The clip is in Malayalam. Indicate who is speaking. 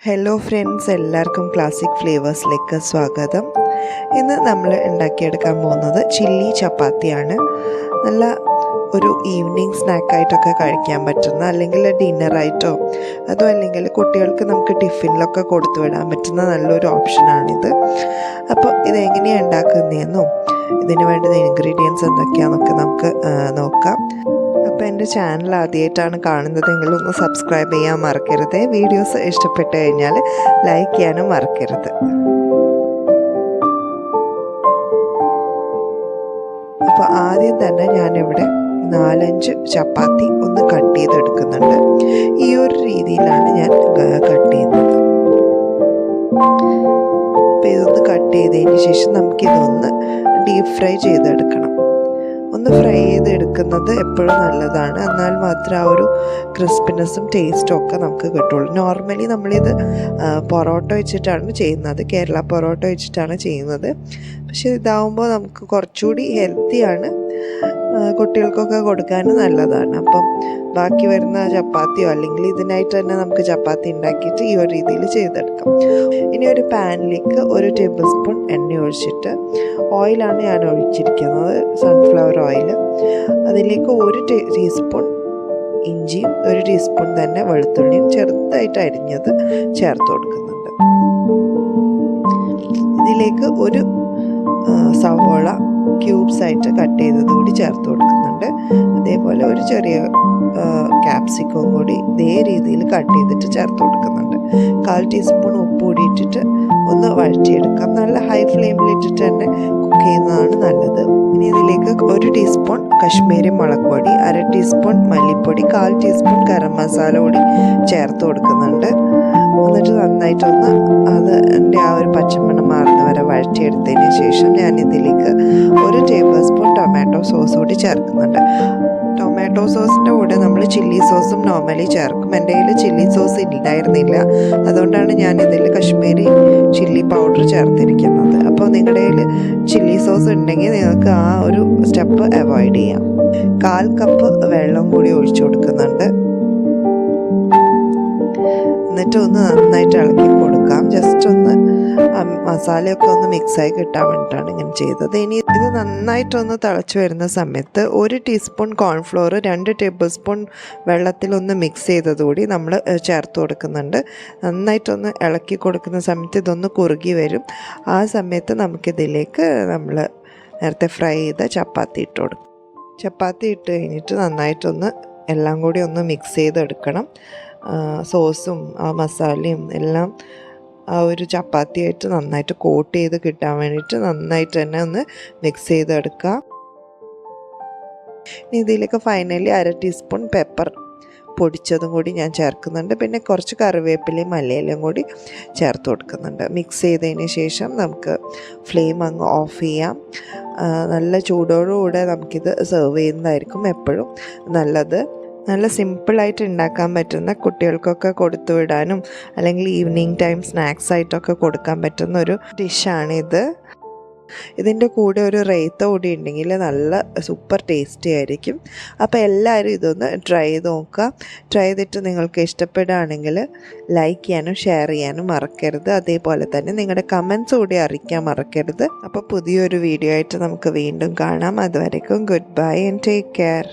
Speaker 1: ഹലോ ഫ്രണ്ട്സ്, എല്ലാവർക്കും ക്ലാസിക് ഫ്ലേവേഴ്സിലേക്ക് സ്വാഗതം. ഇന്ന് നമ്മൾ ഉണ്ടാക്കിയെടുക്കാൻ പോകുന്നത് ചില്ലി ചപ്പാത്തിയാണ്. നല്ല ഒരു ഈവനിങ് സ്നാക്കായിട്ടൊക്കെ കഴിക്കാൻ പറ്റുന്ന, അല്ലെങ്കിൽ ഡിന്നറായിട്ടോ അതോ അല്ലെങ്കിൽ കുട്ടികൾക്ക് നമുക്ക് ടിഫിനിലൊക്കെ കൊടുത്തു വിടാൻ പറ്റുന്ന നല്ലൊരു ഓപ്ഷനാണിത്. അപ്പോൾ ഇതെങ്ങനെയാണ് ഉണ്ടാക്കുന്നതെന്നും ഇതിന് വേണ്ടുന്ന ഇൻഗ്രീഡിയൻസ് എന്തൊക്കെയാണെന്നൊക്കെ നമുക്ക് നോക്കാം. അപ്പോൾ എൻ്റെ ചാനൽ ആദ്യമായിട്ടാണ് കാണുന്നതെങ്കിൽ ഒന്ന് സബ്സ്ക്രൈബ് ചെയ്യാൻ മറക്കരുത്. വീഡിയോസ് ഇഷ്ടപ്പെട്ട് കഴിഞ്ഞാൽ ലൈക്ക് ചെയ്യാനും മറക്കരുത്. അപ്പോൾ ആദ്യം തന്നെ ഞാനിവിടെ 4-5 ചപ്പാത്തി ഒന്ന് കട്ട് ചെയ്തെടുക്കുന്നുണ്ട്. ഈ ഒരു രീതിയിലാണ് ഞാൻ കട്ട് ചെയ്യുന്നത്. അപ്പോൾ ഇതൊന്ന് കട്ട് ചെയ്തതിന് ശേഷം നമുക്കിതൊന്ന് ഡീപ്പ് ഫ്രൈ ചെയ്തെടുക്കണം. ഒന്ന് ഫ്രൈ ചെയ്തെടുക്കുന്നത് എപ്പോഴും നല്ലതാണ്, എന്നാൽ മാത്രമേ ആ ഒരു ക്രിസ്പിനെസ്സും ടേസ്റ്റും ഒക്കെ നമുക്ക് കിട്ടുള്ളൂ. നോർമലി നമ്മളിത് പൊറോട്ട വെച്ചിട്ടാണ് ചെയ്യുന്നത്, കേരള പൊറോട്ട വെച്ചിട്ടാണ് ചെയ്യുന്നത്. പക്ഷെ ഇതാവുമ്പോൾ നമുക്ക് കുറച്ചുകൂടി ഹെൽത്തിയാണ്, കുട്ടികൾക്കൊക്കെ കൊടുക്കാൻ നല്ലതാണ്. അപ്പം ബാക്കി വരുന്ന ചപ്പാത്തിയോ അല്ലെങ്കിൽ ഇതിനായിട്ട് തന്നെ നമുക്ക് ചപ്പാത്തി ഉണ്ടാക്കിയിട്ട് ഈ ഒരു രീതിയിൽ ചെയ്തെടുക്കാം. ഇനി ഒരു പാനിലേക്ക് 1 ടേബിൾ സ്പൂൺ എണ്ണ ഒഴിച്ചിട്ട്, ഓയിലാണ് ഞാൻ ഒഴിച്ചിരിക്കുന്നത്, സൺഫ്ലവർ ഓയിൽ. അതിലേക്ക് 1 ടീസ്പൂൺ ഇഞ്ചിയും 1 ടീസ്പൂൺ തന്നെ വെളുത്തുള്ളിയും ചെറുതായിട്ട് അരിഞ്ഞത് ചേർത്ത് കൊടുക്കുന്നുണ്ട്. ഇതിലേക്ക് 1 സവോള ക്യൂബ്സ് ആയിട്ട് കട്ട് ചെയ്തത് കൂടി ചേർത്ത് കൊടുക്കുന്നുണ്ട്. അതേപോലെ ഒരു ചെറിയ ക്യാപ്സിക്കം കൂടി ഇതേ രീതിയിൽ കട്ട് ചെയ്തിട്ട് ചേർത്ത് കൊടുക്കുന്നുണ്ട്. 1/4 ടീസ്പൂൺ ഉപ്പ് കൂടി ഇട്ടിട്ട് ഒന്ന് വഴറ്റിയെടുക്കാം. നല്ല ഹൈ ഫ്ലെയിമിൽ ഇട്ടിട്ട് തന്നെ കുക്ക് ചെയ്യുന്നതാണ് നല്ലത്. ഇനി ഇതിലേക്ക് 1 ടീസ്പൂൺ കശ്മീരി മുളക് പൊടി, 1/2 ടീസ്പൂൺ മല്ലിപ്പൊടി, 1/4 ടീസ്പൂൺ ഗരം മസാല കൂടി ചേർത്ത് കൊടുക്കുന്നുണ്ട്. എന്നിട്ട് നന്നായിട്ടൊന്ന് അതിൻ്റെ ആ ഒരു പച്ചമണം മാറുന്ന വരെ വഴറ്റിയെടുത്തതിന് ശേഷം ഞാനിതിലേക്ക് 1 ടേബിൾ സ്പൂൺ ടൊമാറ്റോ സോസ് കൂടി ചേർക്കുന്നുണ്ട്. ടൊമാറ്റോ സോസിൻ്റെ കൂടെ നമ്മൾ ചില്ലി സോസും നോർമലി ചേർക്കും. എൻ്റെ കയ്യിൽ ചില്ലി സോസ് ഉണ്ടായിരുന്നില്ല, അതുകൊണ്ടാണ് ഞാനിതിൽ കശ്മീരി ചില്ലി പൗഡർ ചേർത്തിരിക്കുന്നത്. അപ്പോൾ നിങ്ങളുടെ കയ്യിൽ ചില്ലി സോസ് ഉണ്ടെങ്കിൽ നിങ്ങൾക്ക് ആ ഒരു സ്റ്റെപ്പ് അവോയ്ഡ് ചെയ്യാം. 1/4 കപ്പ് വെള്ളം കൂടി ഒഴിച്ചു കൊടുക്കുന്നുണ്ട്. എന്നിട്ട് ഒന്ന് നന്നായിട്ട് ഇളക്കി കൊടുക്കാം. ജസ്റ്റ് ഒന്ന് മസാലയൊക്കെ ഒന്ന് മിക്സായി കിട്ടാൻ വേണ്ടിയിട്ടാണ് ഇങ്ങനെ ചെയ്തത്. ഇനി ഇത് നന്നായിട്ടൊന്ന് തിളച്ച് വരുന്ന സമയത്ത് 1 ടീസ്പൂൺ കോൺഫ്ലോർ 2 ടേബിൾ സ്പൂൺ വെള്ളത്തിലൊന്ന് മിക്സ് ചെയ്തതുകൂടി നമ്മൾ ചേർത്ത് കൊടുക്കുന്നുണ്ട്. നന്നായിട്ടൊന്ന് ഇളക്കി കൊടുക്കുന്ന സമയത്ത് ഇതൊന്ന് കുറുകി വരും. ആ സമയത്ത് നമുക്കിതിലേക്ക് നമ്മൾ നേരത്തെ ഫ്രൈ ചെയ്ത ചപ്പാത്തി ഇട്ട് കൊടുക്കും. ചപ്പാത്തി ഇട്ട് കഴിഞ്ഞിട്ട് നന്നായിട്ടൊന്ന് എല്ലാം കൂടി ഒന്ന് മിക്സ് ചെയ്തെടുക്കണം. സോസും ആ മസാലയും എല്ലാം ആ ഒരു ചപ്പാത്തിയായിട്ട് നന്നായിട്ട് കോട്ട് ചെയ്ത് കിട്ടാൻ വേണ്ടിയിട്ട് നന്നായിട്ട് തന്നെ ഒന്ന് മിക്സ് ചെയ്തെടുക്കാം. ഇനി ഇതിലേക്ക് ഫൈനലി 1/2 ടീസ്പൂൺ പെപ്പർ പൊടിച്ചതും കൂടി ഞാൻ ചേർക്കുന്നുണ്ട്. പിന്നെ കുറച്ച് കറിവേപ്പിലയും മല്ലിയിലയും കൂടി ചേർത്ത് കൊടുക്കുന്നുണ്ട്. മിക്സ് ചെയ്തതിന് ശേഷം നമുക്ക് ഫ്ലെയിം അങ്ങ് ഓഫ് ചെയ്യാം. നല്ല ചൂടോടുകൂടെ നമുക്കിത് സെർവ് ചെയ്യുന്നതായിരിക്കും എപ്പോഴും നല്ലത്. നല്ല സിമ്പിളായിട്ട് ഉണ്ടാക്കാൻ പറ്റുന്ന, കുട്ടികൾക്കൊക്കെ കൊടുത്തു വിടാനും അല്ലെങ്കിൽ ഈവനിങ് ടൈം സ്നാക്സ് ആയിട്ടൊക്കെ കൊടുക്കാൻ പറ്റുന്ന ഒരു ഡിഷാണിത്. ഇതിൻ്റെ കൂടെ ഒരു റൈത്ത കൂടി ഉണ്ടെങ്കിൽ നല്ല സൂപ്പർ ടേസ്റ്റി ആയിരിക്കും. അപ്പോൾ എല്ലാവരും ഇതൊന്ന് ട്രൈ ചെയ്ത് നോക്കുക. ട്രൈ ചെയ്തിട്ട് നിങ്ങൾക്ക് ഇഷ്ടപ്പെടുകയാണെങ്കിൽ ലൈക്ക് ചെയ്യാനും ഷെയർ ചെയ്യാനും മറക്കരുത്. അതേപോലെ തന്നെ നിങ്ങളുടെ കമൻറ്റ്സ് കൂടി അറിയിക്കാൻ മറക്കരുത്. അപ്പോൾ പുതിയൊരു വീഡിയോ ആയിട്ട് നമുക്ക് വീണ്ടും കാണാം. അതുവരേക്കും good bye and take care.